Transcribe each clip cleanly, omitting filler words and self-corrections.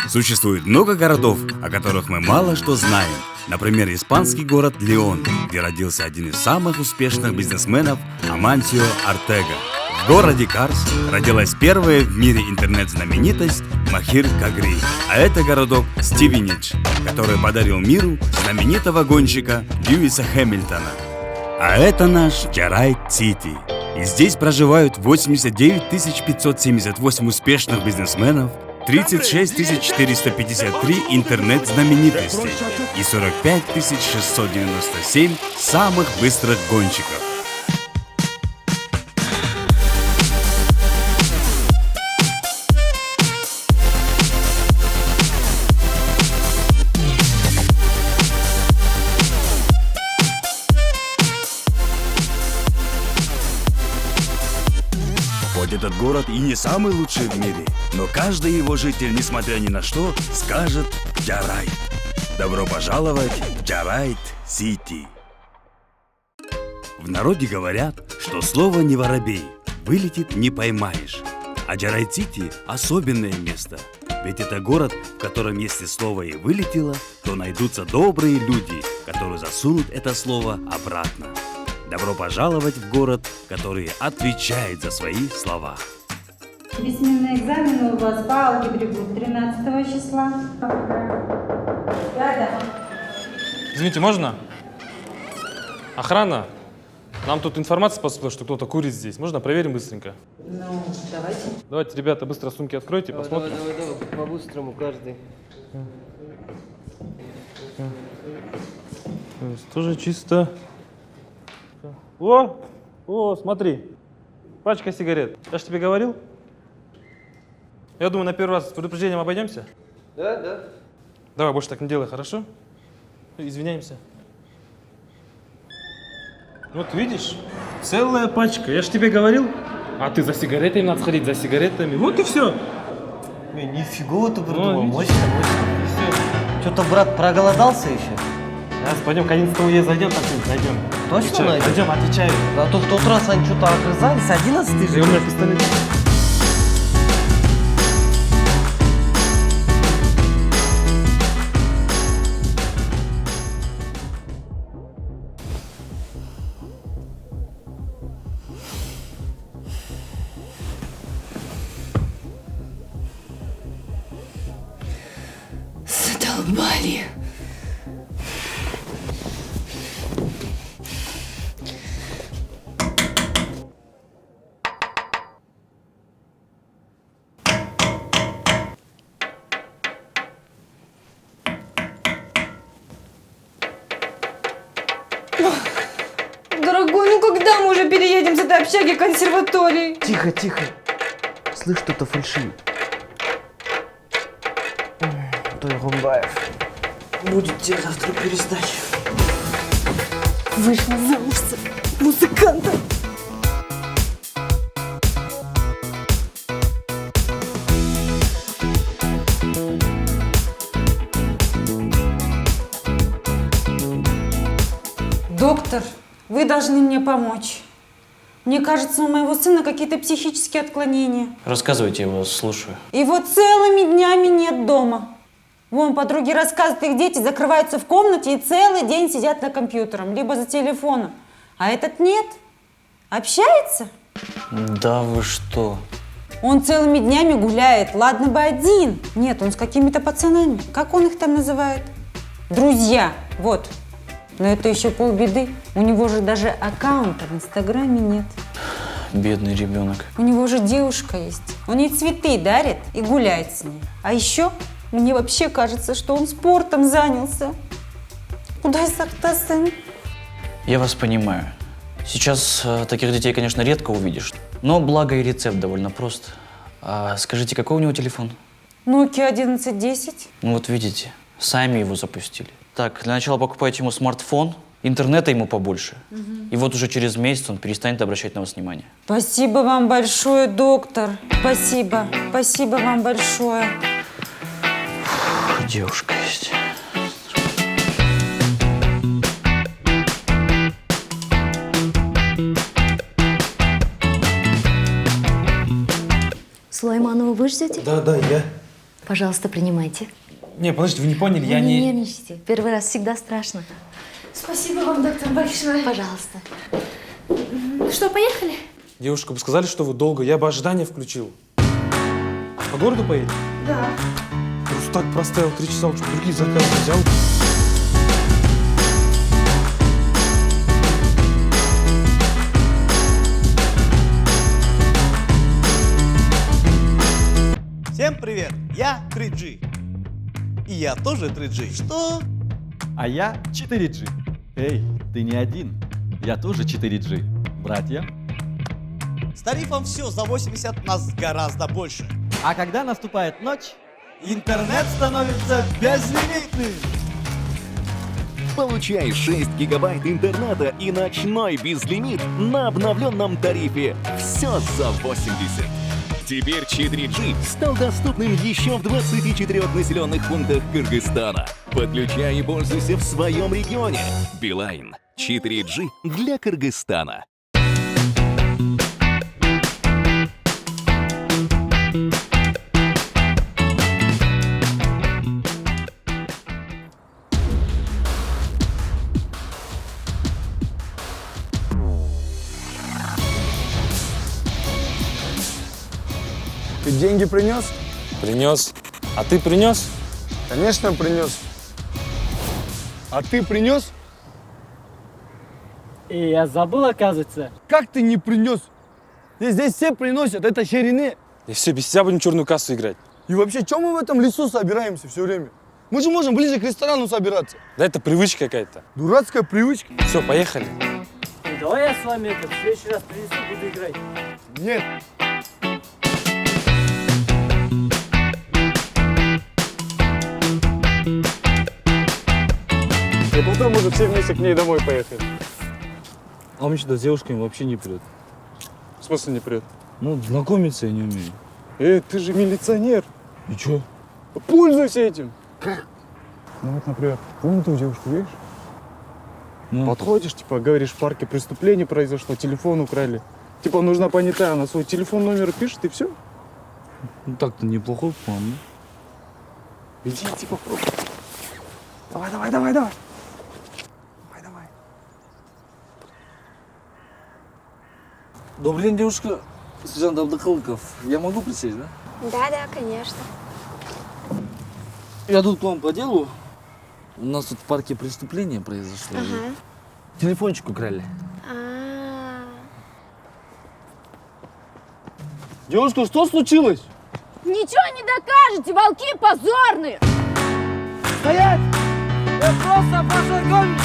Существует много городов, о которых мы мало что знаем. Например, испанский город Леон, где родился один из самых успешных бизнесменов Амансио Ортега. В городе Карс родилась первая в мире интернет-знаменитость Махир Кагри. А это городок Стивенидж, который подарил миру знаменитого гонщика Льюиса Хэмилтона. А это наш Джарайт-Сити. И здесь проживают 89 578 успешных бизнесменов, 36 453 интернет-знаменитостей и 45 697 самых быстрых гонщиков. Хоть этот город и не самый лучший в мире, но каждый его житель, несмотря ни на что, скажет «Джарайт». Добро пожаловать в Джарайт-Сити. В народе говорят, что слово «не воробей» вылетит не поймаешь. А Джарайт-Сити – особенное место. Ведь это город, в котором если слово и вылетело, то найдутся добрые люди, которые засунут это слово обратно. Добро пожаловать в город, который отвечает за свои слова. Письменные экзамены у вас по алгебре будут 13 числа. Да. Извините, можно? Охрана. Нам тут информация поступила, что кто-то курит здесь. Можно проверим быстренько? Ну, давайте. Давайте, ребята, быстро сумки откройте, посмотрим. Давай, по-быстрому каждый. Тоже чисто. О, смотри. Пачка сигарет. Я же тебе говорил. Я думаю, на первый раз с предупреждением обойдемся. Да. Давай, больше так не делай, хорошо? Извиняемся. Вот видишь, целая пачка. Я же тебе говорил. А ты за сигаретами, надо сходить за сигаретами. Вот и все. Нифига ты придумал, видишь? мощно. Что-то, брат, проголодался еще? Сейчас пойдем к 11 Е зайдем, так найдем. Точно найдем? Пойдем, отвечаю. А то в тот раз они что-то огрызались, 11 же. И у меня пистолет. Задолбали. Дорогой, ну когда мы уже переедем с этой общаги к консерватории? Тихо. Слышь, что-то фальшивит. Гумбаев. Будет тебе завтра пересдача. Вышла замуж за музыканта. Доктор, вы должны мне помочь. Мне кажется, у моего сына какие-то психические отклонения. Рассказывайте, я вас слушаю. Его целыми днями нет дома. Вон, подруги рассказывают, их дети закрываются в комнате и целый день сидят за компьютером, либо за телефоном. А этот нет. Общается? Да вы что? Он целыми днями гуляет, ладно бы один. Нет, он с какими-то пацанами. Как он их там называет? Друзья, вот. Но это еще полбеды. У него же даже аккаунта в Инстаграме нет. Бедный ребенок. У него же девушка есть. Он ей цветы дарит и гуляет с ней. А еще мне вообще кажется, что он спортом занялся. Куда так-то, сын? Я вас понимаю. Сейчас таких детей, конечно, редко увидишь. Но благо и рецепт довольно прост. А скажите, какой у него телефон? Nokia 1110. Ну вот видите, сами его запустили. Так, для начала покупайте ему смартфон, интернета ему побольше. И вот уже через месяц он перестанет обращать на вас внимание. Спасибо вам большое, доктор. Спасибо. Спасибо вам большое. Девушка есть. Сулайманова вы ждете? Да, я. Пожалуйста, принимайте. Не, подождите, вы не поняли, Вы не нервничайте. Первый раз всегда страшно. Спасибо вам, доктор, большое. Пожалуйста. Что, поехали? Девушка, вы сказали, что вы долго, я бы ожидание включил. По городу поедете? Да. Просто так простоял 3 часа, лучше другие заказы взял. Всем привет, я 3G. И я тоже 3G. Что? А я 4G. Эй, ты не один. Я тоже 4G. Братья. С тарифом все за 80 нас гораздо больше. А когда наступает ночь, Интернет становится безлимитным. Получай 6 гигабайт интернета и ночной безлимит на обновленном тарифе. Все за 80. Теперь 4G стал доступным еще в 24 населенных пунктах Кыргызстана. Подключай и пользуйся в своем регионе. Билайн. 4G для Кыргызстана. Ты деньги принес? Принес. А ты принес? Конечно, принес. А ты принес? Я забыл, оказывается. Как ты не принес? Здесь все приносят, это Шерине. И все, без тебя будем черную кассу играть. И вообще, чем мы в этом лесу собираемся все время? Мы же можем ближе к ресторану собираться. Да это привычка какая-то. Дурацкая привычка. Все, поехали. Давай я с вами в следующий раз принесу, буду играть. Нет. И потом уже все вместе к ней домой поехали. А он что, с девушками вообще не прет. В смысле не прет? Ну, знакомиться я не умею. Ты же милиционер. И чё? Пользуйся этим. Ну вот, например, вон ту девушку, видишь? Ну. Подходишь, типа, говоришь, в парке преступление произошло, телефон украли. Типа, нужна понятая, она свой телефон, номер пишет, и все. Ну так-то неплохой план, Иди, типа, попробуй. Давай. Добрый день, девушка. Сержант Абдыкалыков. Я могу присесть, да? Да, конечно. Я тут к вам по делу. У нас тут в парке преступление произошло. Ага. Телефончик украли. Девушка, что случилось? Ничего не докажете, волки позорные! Стоять! Просто познакомимся!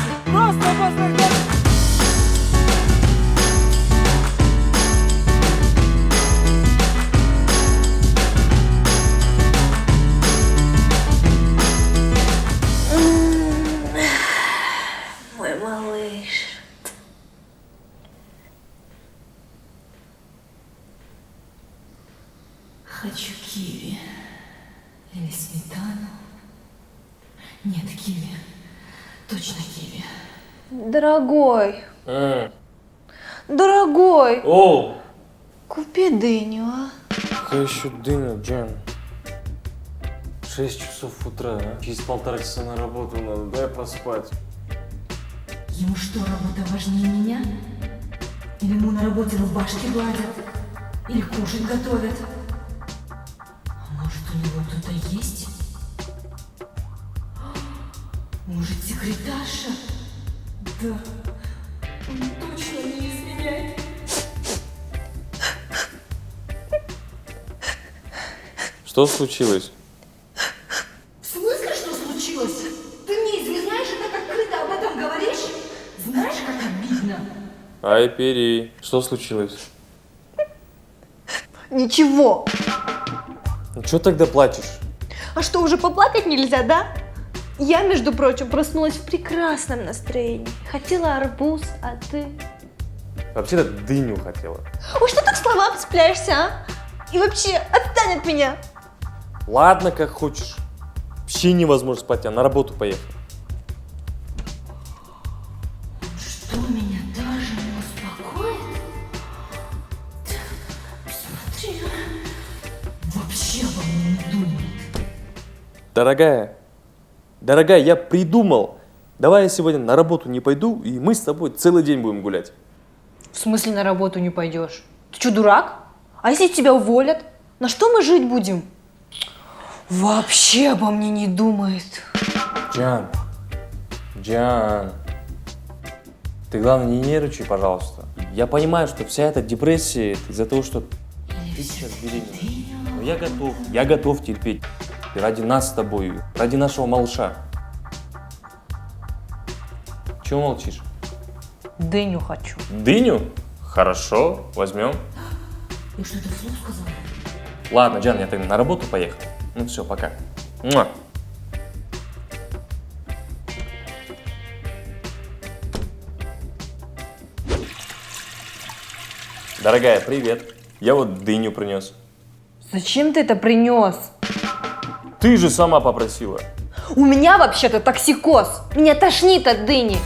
Мой малыш. Хочу киви. Или сметану. Нет, киви. Точно киви. Дорогой. Дорогой. Оу! Купи дыню, а? Какая еще дыня, Джан? 6 часов утра, а? Через 1,5 часа на работу надо, дай поспать. Ему что, работа важнее меня? Или ему на работе рубашки гладят? Или кушать готовят? А может, у него кто-то есть? Может, секретарша? Да, он точно не изменяет. Что случилось? В смысле, что случилось? Ты мне изменяешь и так открыто об этом говоришь? Знаешь, как обидно? Ай, Пери, что случилось? Ничего. Ну что тогда плачешь? А что, уже поплакать нельзя, да? Я, между прочим, проснулась в прекрасном настроении. Хотела арбуз, а ты... Вообще-то дыню хотела. Ой, что ты к словам цепляешься, а? И вообще, отстань от меня. Ладно, как хочешь. Вообще невозможно спать, я на работу поехал. Что меня даже не успокоит? Смотри, вообще обо мне не думает. Дорогая, я придумал. Давай я сегодня на работу не пойду, и мы с тобой целый день будем гулять. В смысле на работу не пойдешь? Ты что, дурак? А если тебя уволят? На что мы жить будем? Вообще обо мне не думает. Джан, ты главное не нервничай, пожалуйста. Я понимаю, что вся эта депрессия из-за того, что ты сейчас беременна. Но я готов терпеть. И ради нас с тобой, ради нашего малыша. Чего молчишь? Дыню хочу. Дыню? Хорошо, возьмем. Я что-то вслух сказала? Ладно, Джан, я тогда на работу поехал. Ну все, пока. Муа. Дорогая, привет. Я вот дыню принес. Зачем ты это принес? Ты же сама попросила. У меня вообще-то токсикоз. Меня тошнит от дыни.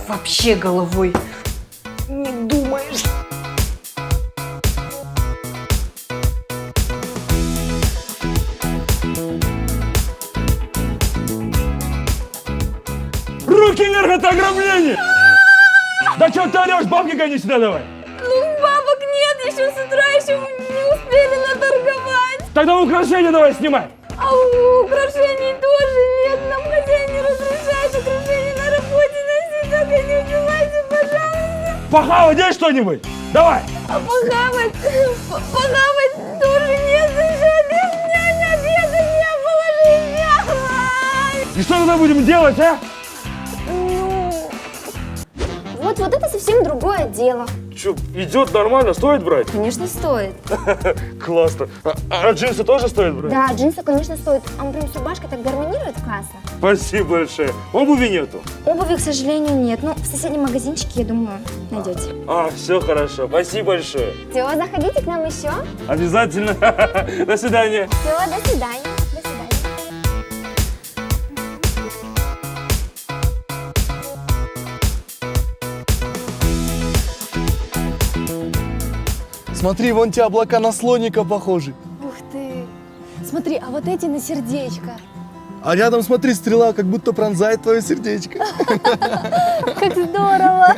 Вообще головой не думаешь. Руки вверх, это ограбление! Да что ты орешь, бабки гони сюда давай! Ну, бабок нет, еще с утра еще не успели наторговать. Тогда украшения давай снимай! А украшений тоже нет, нам хозяин не разрешает украшения на работе носить, только не убивайте, пожалуйста. Похавать есть что-нибудь? Давай! А похавать тоже нет, зажали, у меня ни обеда не было жизни. И что тогда будем делать, а? Вот это совсем другое дело. Че, идет нормально, стоит брать? Конечно, стоит. Классно. А джинсы тоже стоит брать? Да, джинсы, конечно, стоит. А, например, с рубашкой так гармонирует классно. Спасибо большое. Обуви нету? Обуви, к сожалению, нет. Ну, в соседнем магазинчике, я думаю, найдете. Все хорошо. Спасибо большое. Все, заходите к нам еще. Обязательно. До свидания. Все, до свидания. До свидания. Смотри, вон те облака на слоника похожи. Ух ты. Смотри, а вот эти на сердечко. А рядом, смотри, стрела, как будто пронзает твое сердечко. Как здорово.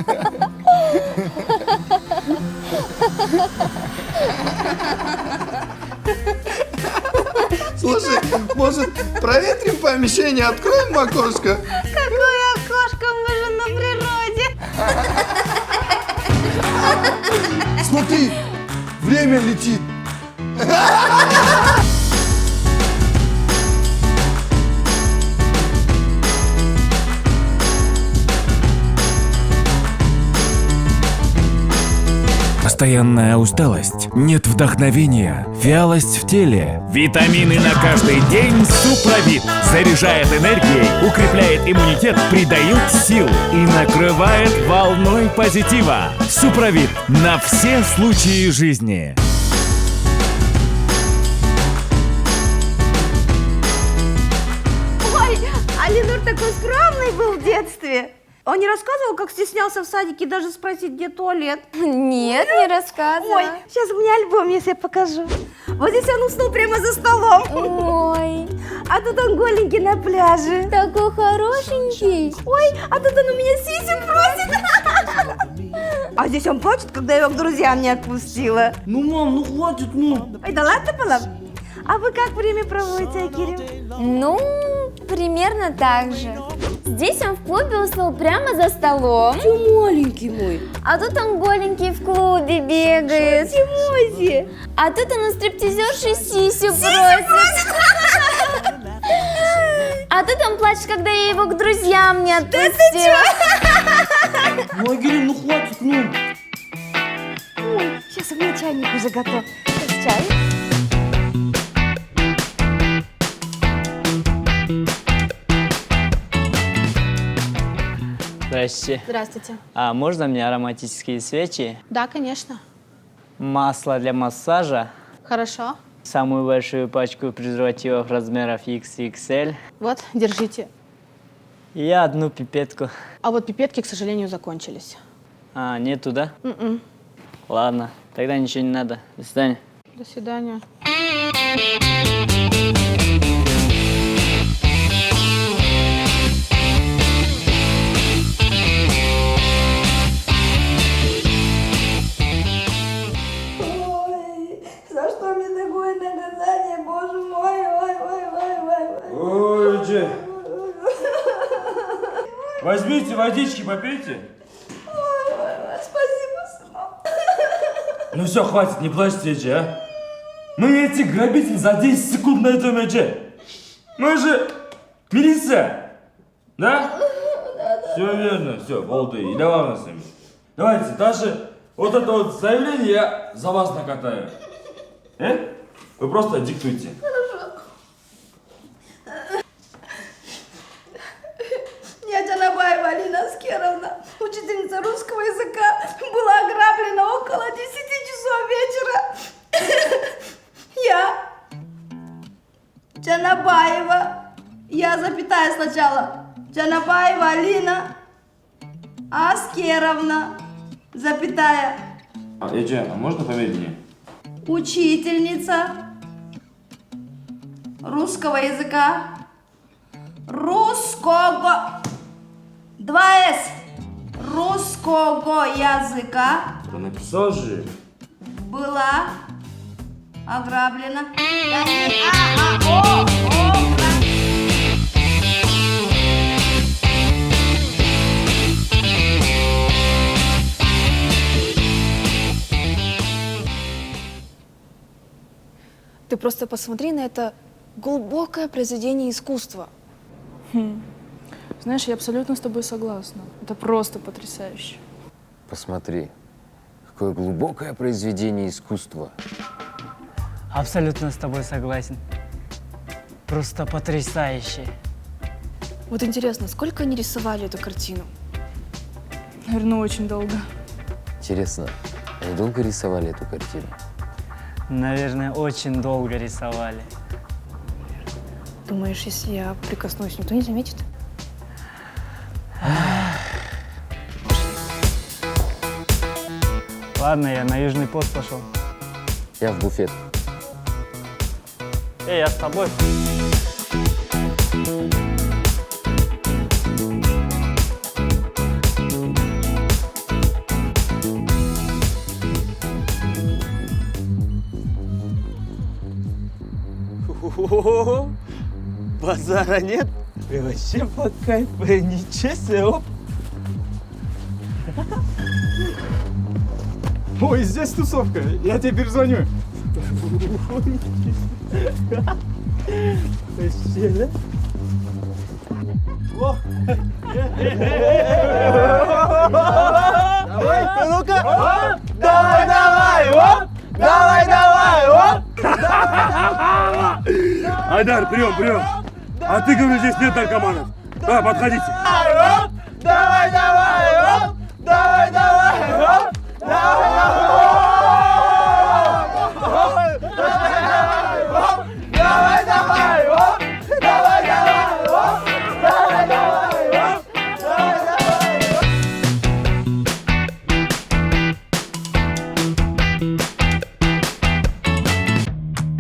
Слушай, может, проветрим помещение, откроем окошко? Какое окошко, мы же на природе. Смотри, время летит. Постоянная усталость, нет вдохновения, вялость в теле. Витамины на каждый день Суправит заряжает энергией, укрепляет иммунитет, придает сил и накрывает волной позитива. Суправит на все случаи жизни. Ой, а Ленур такой скромный был в детстве. Он не рассказывал, как стеснялся в садике даже спросить, где туалет? Нет, не рассказывала. Ой, сейчас у меня альбом, если я покажу. Вот здесь он уснул прямо за столом. Ой. А тут он голенький на пляже. Такой хорошенький. Ой, а тут он у меня сисю просит. А здесь он плачет, когда я его к друзьям не отпустила. Ну, мам, ну хватит, ну. Ой, да ладно было? А вы как время проводите, Акирим? Ну, примерно так же. Здесь он в клубе уснул прямо за столом. Ты маленький мой. А тут он голенький в клубе бегает. Тимози. А тут он у стриптизерши сисю просит. А тут он плачет, когда я его к друзьям не отпустила. Ну, Агирим, ну хватит, ну. Ой, сейчас у меня чайник уже готов. Сейчас чай. Здравствуйте. Здравствуйте. А можно мне ароматические свечи? Да, конечно. Масло для массажа? Хорошо. Самую большую пачку презервативов размеров XXL? Вот, держите. И одну пипетку. А вот пипетки, к сожалению, закончились. А, нету, да? М-м. Ладно, тогда ничего не надо. До свидания. До свидания. Эдже, возьмите водички, попейте. Спасибо, сынок. Ну все, хватит, не плачьте, Эдже, а. Мы этих грабителей за 10 секунд найдем, Эдже. Мы же милиция, да? Все верно, все, болды, и давай нас с ними. Давайте, даже вот это вот заявление я за вас накатаю. Вы просто диктуйте. Я Джанабаева Алина Аскеровна, учительница русского языка, была ограблена около 10 часов вечера. Я Джанабаева, я запятая сначала, Джанабаева Алина Аскеровна, запятая, Эдже, а можно помедленнее? учительница русского языка, русского, 2С, русского языка Да написал же. была ограблена. Ты просто посмотри на это глубокое произведение искусства. Знаешь, я абсолютно с тобой согласна. Это просто потрясающе. Посмотри, какое глубокое произведение искусства. Абсолютно с тобой согласен. Просто потрясающе. Вот интересно, сколько они рисовали эту картину? Наверное, очень долго. Интересно, они долго рисовали эту картину? Наверное, очень долго рисовали. Думаешь, если я прикоснусь, никто не заметит? Ладно, я на Южный пост пошел. Я в буфет. Я с тобой. О-о-о, базара нет? И вообще под кайф, ничего себе, оп. Ой, здесь тусовка, я тебе перезвоню. Вообще, да? О! Давай, ну-ка! Давай, давай, оп! Давай, давай, оп! Айдар, прием! А ты говоришь, здесь нет наркоманов. Давай, подходите. Давай, давай, оп! Давай, давай, оп!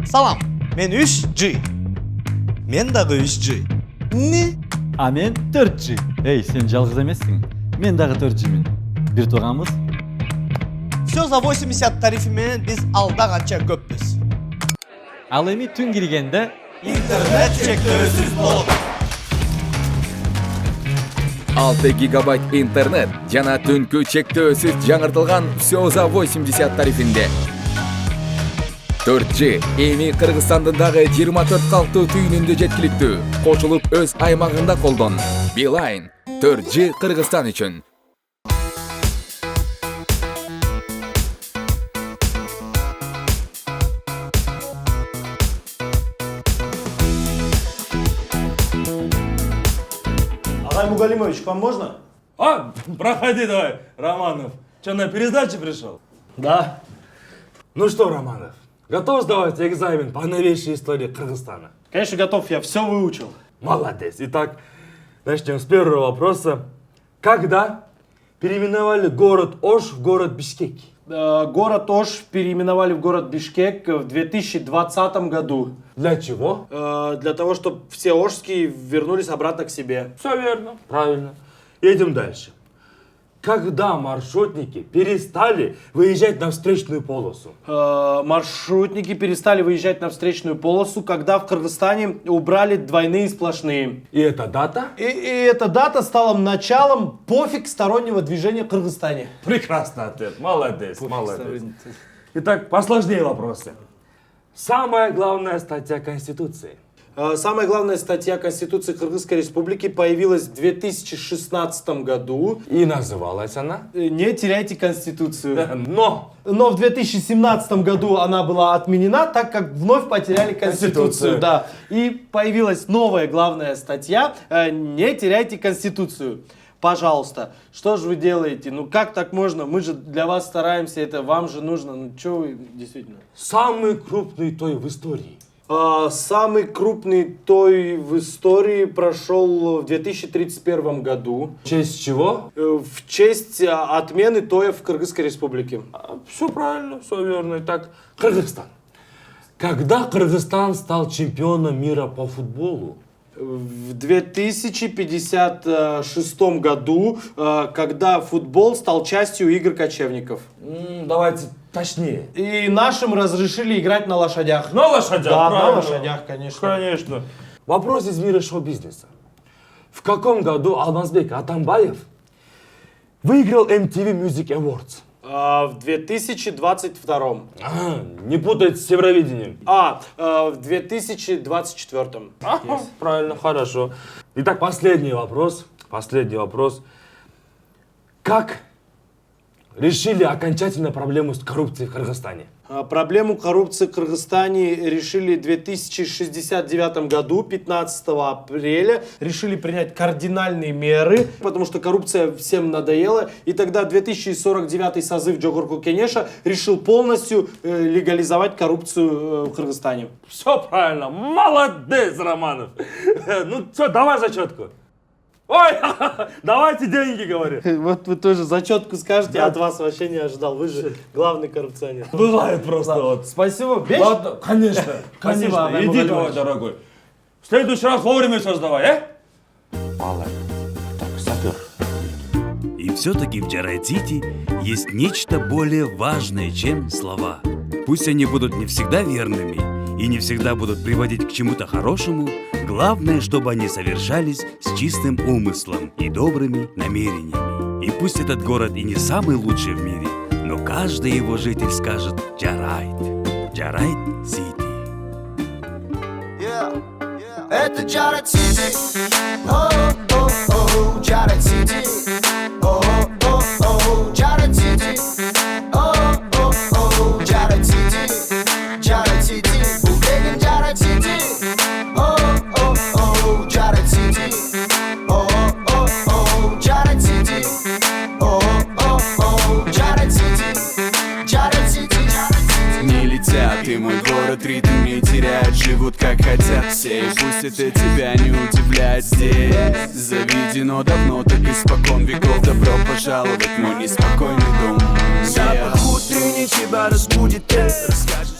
Салам, мен 3G. Мен дағы 3G. Не? А мен 4G. Эй, сен жалғыз емессің. Мен дағы 4G'мін. Бір туғанбыз. Все за 80 тарифімен біз алдағанша көппіз. Ал эми түн киргенде интернет чектөөсүз болот. 6 гигабайт интернет жана түнкү чектөөсүз жаңыртылган все за 80 тарифинде. 4G эми Кыргызстандын дагы 24 калктуу түйүнүндө жеткиликтүү. Кошулуп өз аймагында колдон. Билайн 4G Кыргызстан үчүн. Агай Мугалимович, к вам можно? Проходи давай, Романов. Че, на пересдачу пришел? Да. Ну что, Романов, готов сдавать экзамен по новейшей истории Кыргызстана? Конечно, готов, я все выучил. Молодец. Итак, начнем с первого вопроса. Когда переименовали город Ош в город Бишкек? Город Ош переименовали в город Бишкек в 2020 году. Для чего? Для того, чтобы все ошские вернулись обратно к себе. Все верно, правильно. Едем дальше. Когда маршрутники перестали выезжать на встречную полосу? Маршрутники перестали выезжать на встречную полосу, когда в Кыргызстане убрали двойные сплошные. И эта дата? И эта дата стала началом пофиг стороннего движения в Кыргызстане. Прекрасный ответ. Молодец, молодец. Итак, посложнее вопросы. Самая главная статья Конституции. Самая главная статья Конституции Кыргызской Республики появилась в 2016 году. И называлась она? Не теряйте Конституцию. Но в 2017 году она была отменена, так как вновь потеряли Конституцию. Да. И появилась новая главная статья «Не теряйте Конституцию». Пожалуйста, что же вы делаете? Ну как так можно? Мы же для вас стараемся, это вам же нужно. Ну что вы действительно? Самый крупный той в истории. Самый крупный той в истории прошел в 2031 году. В честь чего? В честь отмены тоя в Кыргызской Республике. Все правильно, все верно. Итак, Кыргызстан. Когда Кыргызстан стал чемпионом мира по футболу? В 2056 году, когда футбол стал частью игр кочевников. Давайте точнее. И нашим разрешили играть на лошадях. На лошадях? Да, правильно. на лошадях, конечно. Конечно. Вопрос из мира шоу-бизнеса. В каком году Алмазбек Атамбаев выиграл MTV Music Awards? В 2022. Не путать с Евровидением. В 2024. Yes. Правильно, хорошо. Итак, последний вопрос. Как решили окончательно проблему с коррупцией в Кыргызстане? Проблему коррупции в Кыргызстане решили в 2069 году, 15 апреля. Решили принять кардинальные меры, потому что коррупция всем надоела. И тогда 2049 созыв Джогорку Кенеша решил полностью легализовать коррупцию в Кыргызстане. Все правильно. Молодец, Романов. Ну что, давай зачетку. Ой, давайте деньги, говорю. Вот вы тоже зачетку скажете, я от вас вообще не ожидал. Вы же главный коррупционер. Бывает просто вот. Спасибо. Ладно, конечно, Спасибо, конечно. Иди давай, дорогой. В следующий раз вовремя все сдавай, Мало. Так, сапер. И все-таки в Джарайт-Сити есть нечто более важное, чем слова. Пусть они будут не всегда верными и не всегда будут приводить к чему-то хорошему, главное, чтобы они совершались с чистым умыслом и добрыми намерениями. И пусть этот город и не самый лучший в мире, но каждый его житель скажет «Джарайт». Джарайт-Сити. Это Джарайт-Сити. О-о-о, Джарайт-Сити. О-о-о, Джарайт-Сити. О-о-о, Джарайт-Сити. Джарайт-Сити. Убегем Джарайт-Сити. О-о-о, Джарайт-Сити. О-о-о, Джарайт-Сити. О-о-о, Джарайт-Сити. Джарайт-Сити. Не летят, и мой город ритм не теряет. Живут как хотят все, и пусть это тебя не удивляет. Здесь заведено давно, так испокон веков. Добро пожаловать в мой неспокойный дом. Запах утренний тебя разбудит, расскажет.